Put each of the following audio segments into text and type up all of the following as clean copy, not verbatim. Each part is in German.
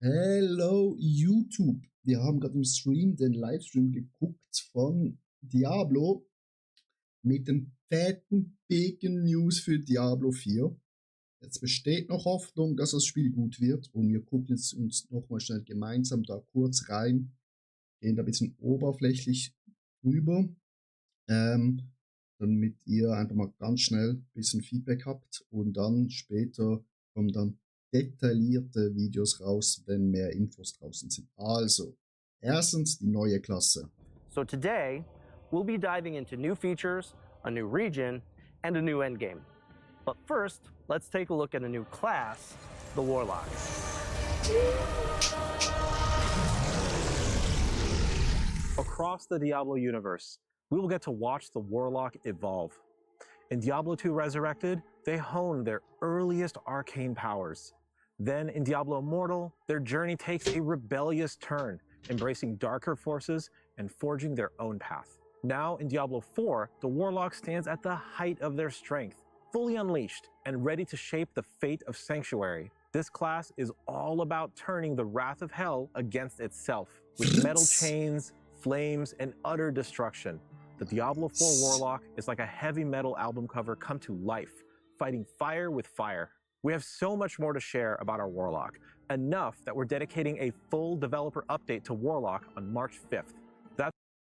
Hello YouTube. Wir haben gerade im Stream den Livestream geguckt von Diablo mit den fetten Bacon News für Diablo 4. Jetzt besteht noch Hoffnung, dass das Spiel gut wird und wir gucken jetzt uns nochmal schnell gemeinsam da kurz rein, gehen da ein bisschen oberflächlich rüber, damit ihr einfach mal ganz schnell ein bisschen Feedback habt und dann später kommen dann detaillierte Videos raus, wenn mehr Infos draußen sind. Also, erstens die neue Klasse. So today, we'll be diving into new features, a new region, and a new endgame. But first, let's take a look at a new class, the Warlock. Across the Diablo universe, we will get to watch the Warlock evolve. In Diablo 2 Resurrected, they honed their earliest arcane powers. Then in Diablo Immortal, their journey takes a rebellious turn, embracing darker forces and forging their own path. Now in Diablo 4, the Warlock stands at the height of their strength, fully unleashed and ready to shape the fate of Sanctuary. This class is all about turning the wrath of hell against itself, with metal chains, flames, and utter destruction. The Diablo 4 Warlock is like a heavy metal album cover come to life, fighting fire with fire. We have so much more to share about our Warlock, enough that we're dedicating a full developer update to Warlock on March 5th.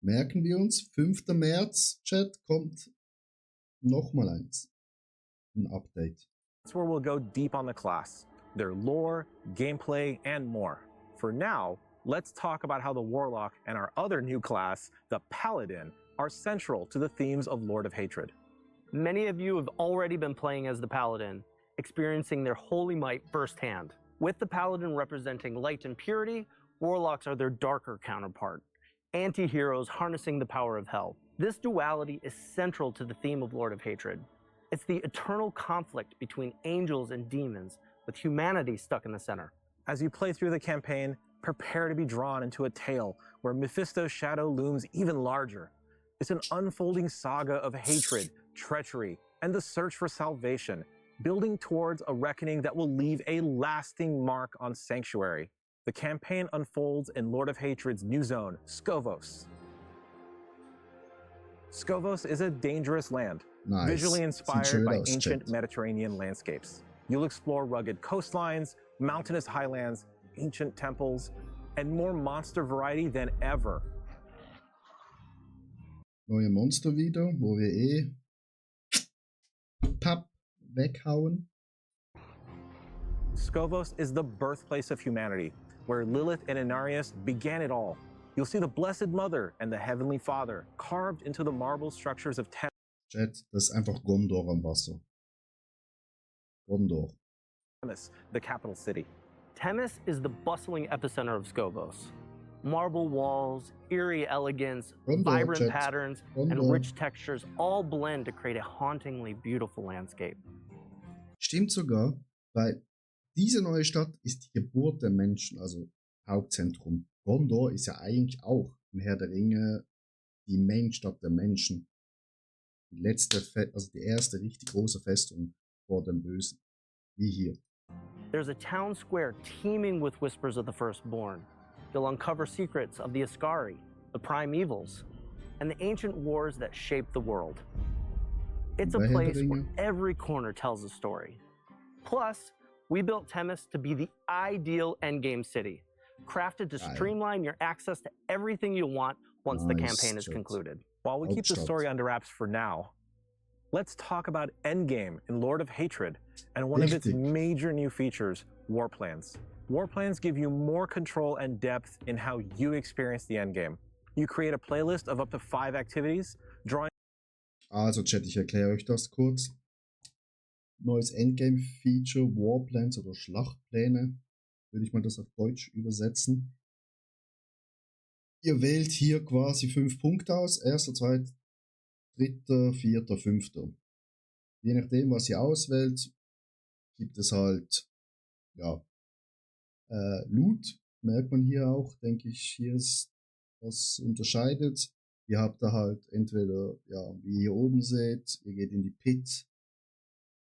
Merken wir uns, 5. März, Chat, kommt nochmal eins. Ein Update. That's where we'll go deep on the class, their lore, gameplay, and more. For now, let's talk about how the Warlock and our other new class, the Paladin, are central to the themes of Lord of Hatred. Many of you have already been playing as the Paladin, experiencing their holy might firsthand. With the Paladin representing light and purity, Warlocks are their darker counterpart, anti-heroes harnessing the power of hell. This duality is central to the theme of Lord of Hatred. It's the eternal conflict between angels and demons, with humanity stuck in the center. As you play through the campaign, prepare to be drawn into a tale where Mephisto's shadow looms even larger. It's an unfolding saga of hatred, treachery, and the search for salvation, building towards a reckoning that will leave a lasting mark on Sanctuary. The campaign unfolds in Lord of Hatred's new zone, Skovos. Skovos is a dangerous land, visually inspired by ancient Mediterranean landscapes. You'll explore rugged coastlines, mountainous highlands, ancient temples, and more monster variety than ever. Neue Monster wieder, wo wir Papp weghauen. Skovos is the birthplace of humanity, where Lilith and Inarius began it all. You'll see the Blessed Mother and the Heavenly Father carved into the marble structures of Temnis. Chat, das ist einfach Gondor am Wasser. Gondor. The capital city. Temnis is the bustling epicenter of Skovos. Marble walls, eerie elegance, vibrant patterns, and rich textures all blend to create a hauntingly beautiful landscape. Stimmt sogar, weil diese neue Stadt ist die Geburt der Menschen, also Hauptzentrum. Gondor ist ja eigentlich auch im Herr der Ringe die Mainstadt der Menschen. Die letzte, also die erste richtig große Festung vor dem Bösen. Wie hier. There's a town square teeming with whispers of the firstborn. You'll uncover secrets of the Ascari, the Primevals, and the ancient wars that shaped the world. It's a place where every corner tells a story. Plus, we built Temnis to be the ideal endgame city, crafted to streamline your access to everything you want once the campaign is concluded. While we keep the story under wraps for now, let's talk about Endgame in Lord of Hatred and one of its major new features, War Plans. War Plans give you more control and depth in how you experience the Endgame. You create a playlist of up to 5 activities, drawing... Also Chat, ich erkläre euch das kurz. Neues Endgame-Feature, Warplans oder Schlachtpläne, würde ich mal das auf Deutsch übersetzen. Ihr wählt hier quasi 5 Punkte aus, 1., 2., 3., 4., 5. Je nachdem, was ihr auswählt, gibt es halt, ja, Loot, merkt man hier auch, denke ich, hier ist was unterscheidet. Ihr habt da halt entweder, ja, wie ihr hier oben seht, ihr geht in die Pit,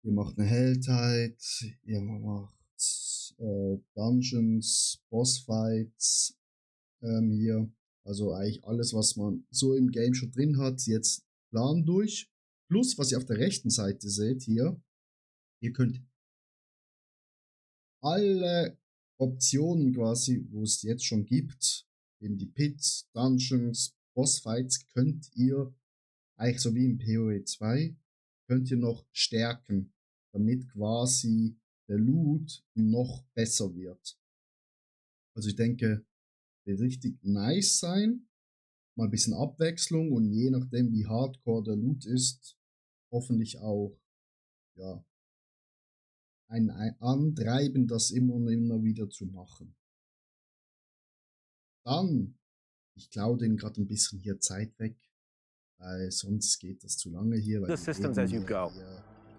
ihr macht eine Heldheit, ihr macht Dungeons, Bossfights hier. Also eigentlich alles, was man so im Game schon drin hat, jetzt plan durch. Plus, was ihr auf der rechten Seite seht hier, ihr könnt alle Optionen quasi, wo es jetzt schon gibt, in die Pits, Dungeons, Bossfights, könnt ihr eigentlich so wie im PoE 2, könnt ihr noch stärken, damit quasi der Loot noch besser wird. Also ich denke, wird richtig nice sein. Mal ein bisschen Abwechslung und je nachdem wie hardcore der Loot ist, hoffentlich auch ja, ein Antreiben, das immer und immer wieder zu machen. Dann, ich klaue denen gerade ein bisschen hier Zeit weg, weil sonst geht das zu lange hier. Weil The systems as you go,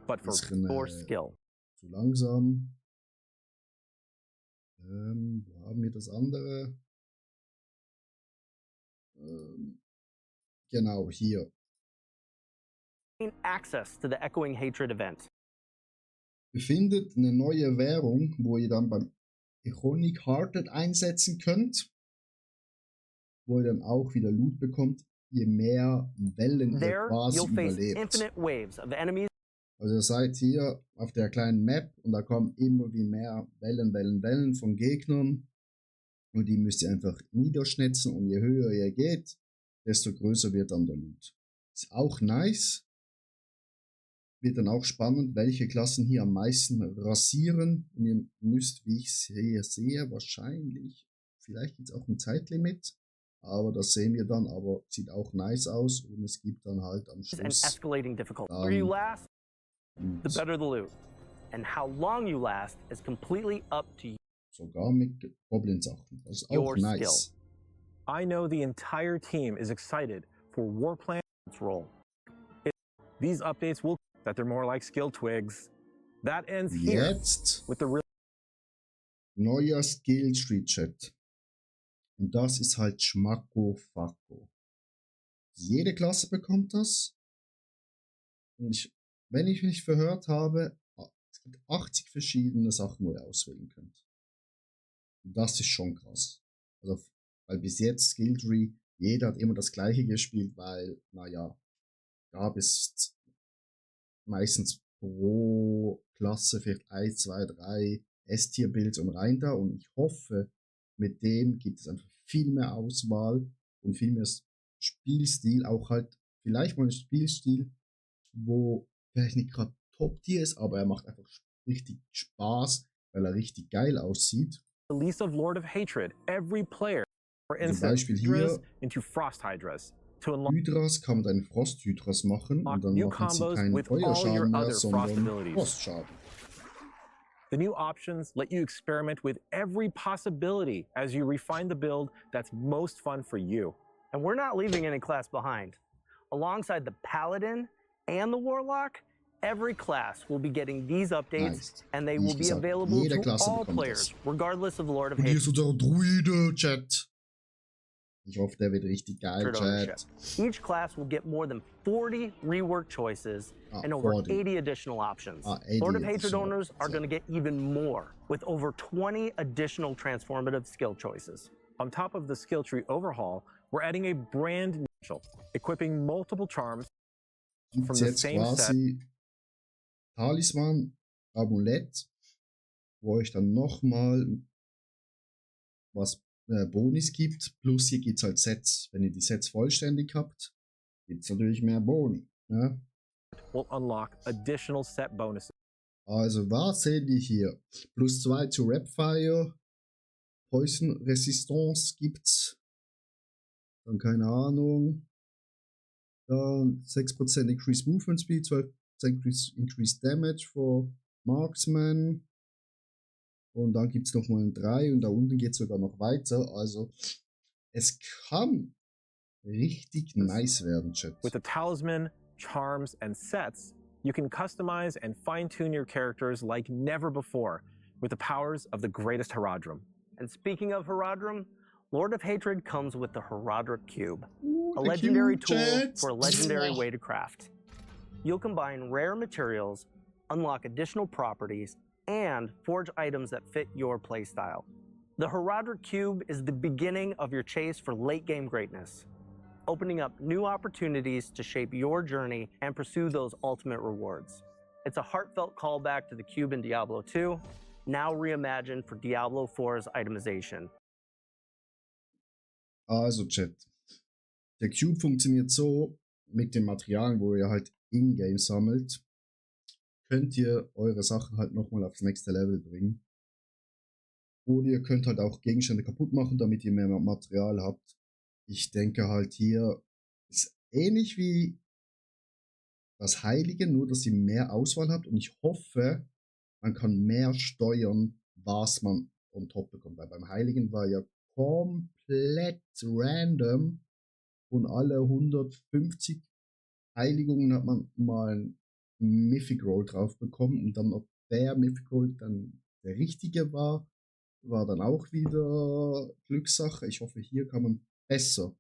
but for your skill. Zu langsam. Wo haben wir das andere? Genau, hier. Access to the Echoing Hatred event. Befindet eine neue Währung, wo ihr dann beim Echonic Hearted einsetzen könnt, wo ihr dann auch wieder Loot bekommt, je mehr Wellen ihr quasi überlebt. Also ihr seid hier auf der kleinen Map und da kommen immer wie mehr Wellen von Gegnern und die müsst ihr einfach niederschnetzen und je höher ihr geht, desto größer wird dann der Loot. Ist auch nice. Wird dann auch spannend, welche Klassen hier am meisten rasieren. Und ihr müsst, wie ich hier sehe, wahrscheinlich, vielleicht gibt es auch ein Zeitlimit, aber das sehen wir dann, aber sieht auch nice aus und es gibt dann halt am Schluss the better the loot. And how long you last is completely up to you. Sogar mit Goblin-Sachen. Das ist auch nice. I know the entire team is excited for Warplan's role. These updates will that they're more like skill twigs. That ends here Jetzt with the real neuer Skilltree Chat. Und das ist halt Schmacko-Facko. Jede Klasse bekommt das. Und wenn ich mich verhört habe, es gibt 80 verschiedene Sachen, wo ihr auswählen könnt. Und das ist schon krass. Also, weil bis jetzt Skilltree, jeder hat immer das gleiche gespielt, weil, naja, gab es meistens pro Klasse vielleicht 1, 2, 3 S-Tier-Builds und rein da. Und ich hoffe, mit dem gibt es einfach viel mehr Auswahl und viel mehr Spielstil. Auch halt vielleicht mal ein Spielstil, wo vielleicht nicht gerade Top-Tier ist, aber er macht einfach richtig Spaß, weil er richtig geil aussieht. Release of Lord of Hatred, every player, for Zum instance, Beispiel hier into Frost Hydras. Hydras kann man dann Frost-Hydras machen und dann machen sie keinen Feuerschaden mehr, sondern Frostschaden. The new options let you experiment with every possibility as you refine the build that's most fun for you. And we're not leaving any class behind. Alongside the Paladin and the Warlock, every class will be getting these updates and they will be available to all players, regardless of Lord of Hatred. Hier ist unser Druide-Chat. Ich hoffe, der wird richtig geil, Chat. Each class will get more than 40 rework choices and over 80 additional options. 80 Lord of Hatred owners are going to get even more, with over 20 additional transformative skill choices. On top of the skill tree overhaul, we're adding a brand new special, equipping multiple charms from the same quasi set. Talisman, Amulett, wo euch dann nochmal was Bonis gibt, plus hier gibt es halt Sets. Wenn ihr die Sets vollständig habt, gibt es natürlich mehr Boni. Ja? Will unlock additional set bonuses. Also was sehen wir hier? +2 zu Rapfire, Poison Resistance gibt's. Dann keine Ahnung. Dann 6% Increased Movement Speed, 12% Increased Damage for Marksman. Und dann gibt es nochmal ein 3 und da unten geht es sogar noch weiter. Also es kann richtig nice werden, Chat. With the talisman, charms, and sets, you can customize and fine-tune your characters like never before with the powers of the greatest Haradrim. And speaking of Haradrim, Lord of Hatred comes with the Haradric Cube, a legendary tool for a legendary way to craft. You'll combine rare materials, unlock additional properties, and forge items that fit your playstyle. The Herodric Cube is the beginning of your chase for late-game greatness, opening up new opportunities to shape your journey and pursue those ultimate rewards. It's a heartfelt callback to the Cube in Diablo 2, now reimagined for Diablo 4's itemization. Also Chat, der Cube funktioniert so, mit den Materialien, wo ihr halt in-game sammelt, könnt ihr eure Sachen halt nochmal aufs nächste Level bringen. Oder ihr könnt halt auch Gegenstände kaputt machen, damit ihr mehr Material habt. Ich denke halt hier ist ähnlich wie das Heilige, nur dass ihr mehr Auswahl habt und ich hoffe, man kann mehr steuern, was man on top bekommt. Weil beim Heiligen war ja komplett random und alle 150 Heiligungen hat man mal ein Mythic Roll drauf bekommen und dann ob der Mythic Roll dann der richtige war dann auch wieder Glückssache. Ich hoffe, hier kann man besser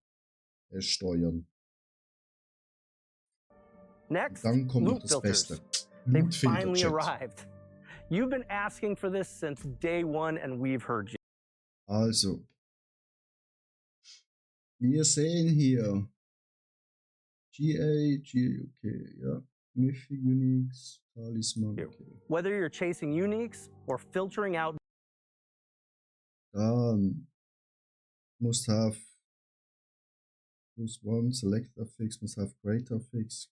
steuern. Next, dann kommt noch das Beste. They've finally arrived. You've been asking for this since day one and we've heard you. Also, wir sehen hier okay, ja. Mythic Uniques, Talisman, okay. Whether you're chasing uniques or filtering out. Dann must have +1, select affix, must have great affix.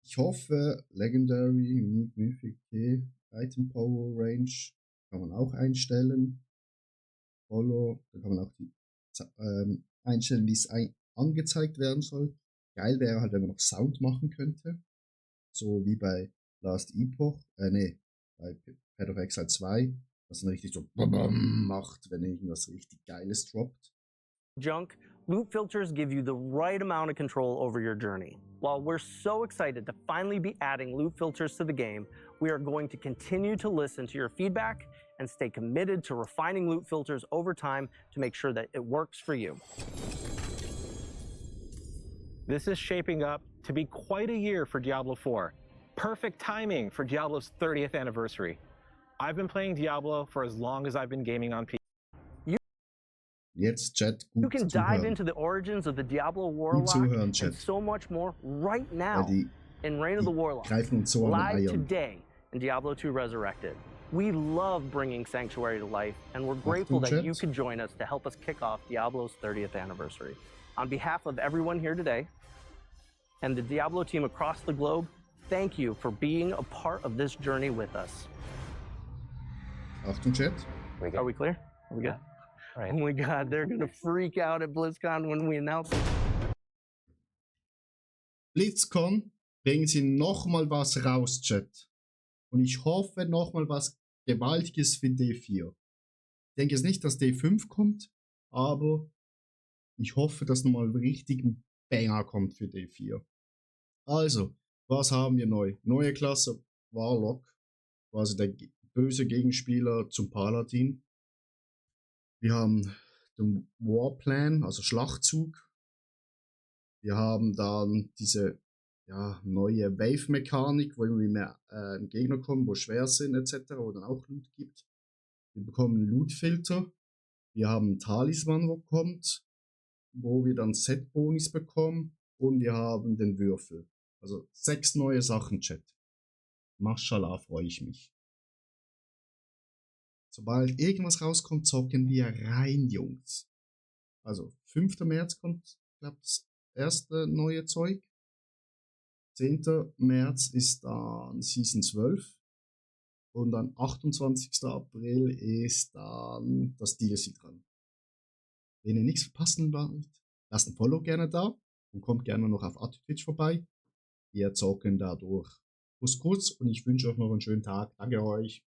Ich hoffe, Legendary, Unique, Mythic, okay. Item Power Range kann man auch einstellen. Follow, da kann man auch die einstellen, wie es angezeigt werden soll. Geil wäre halt, wenn man noch Sound machen könnte. So wie bei Last Epoch, bei Path of Exile 2, was dann richtig so macht, wenn irgendwas richtig Geiles droppt. Junk, loot filters give you the right amount of control over your journey. While we're so excited to finally be adding loot filters to the game, we are going to continue to listen to your feedback and stay committed to refining loot filters over time to make sure that it works for you. This is shaping up to be quite a year for Diablo 4. Perfect timing for Diablo's 30th anniversary. I've been playing Diablo for as long as I've been gaming on PC. Jetzt Chat, gut You can dive into the origins of the Diablo Warlock and so much more right now in Reign of the Warlock, live today in Diablo 2 Resurrected. We love bringing Sanctuary to life, and we're grateful that you could join us to help us kick off Diablo's 30th anniversary. On behalf of everyone here today and the Diablo team across the globe, thank you for being a part of this journey with us. Achtung, Chat. Are we clear? Are we good? Right. Oh my God, they're gonna freak out at BlizzCon when we announce it. BlizzCon bringen sie nochmal was raus, Chat. Und ich hoffe nochmal was Gewaltiges für D4. Ich denke jetzt nicht, dass D5 kommt, aber ich hoffe, dass nochmal richtig ein Banger kommt für D4. Also, was haben wir neu? Neue Klasse Warlock, quasi der böse Gegenspieler zum Paladin. Wir haben den Warplan, also Schlachtzug. Wir haben dann diese neue Wave-Mechanik, wo irgendwie mehr Gegner kommen, wo schwer sind etc., wo dann auch Loot gibt. Wir bekommen einen Loot-Filter. Wir haben einen Talisman, wo kommt, wo wir dann Set-Bonis bekommen. Und wir haben den Würfel. Also 6 neue Sachen, Chat. Mashallah, freue ich mich. Sobald irgendwas rauskommt, zocken wir rein, Jungs. Also 5. März kommt, glaube ich, das erste neue Zeug. 10. März ist dann Season 12. Und dann 28. April ist dann das DLC dran. Wenn ihr nichts verpassen wollt, lasst ein Follow gerne da und kommt gerne noch auf Twitch vorbei. Wir zocken da durch. Kuss und ich wünsche euch noch einen schönen Tag. Danke euch.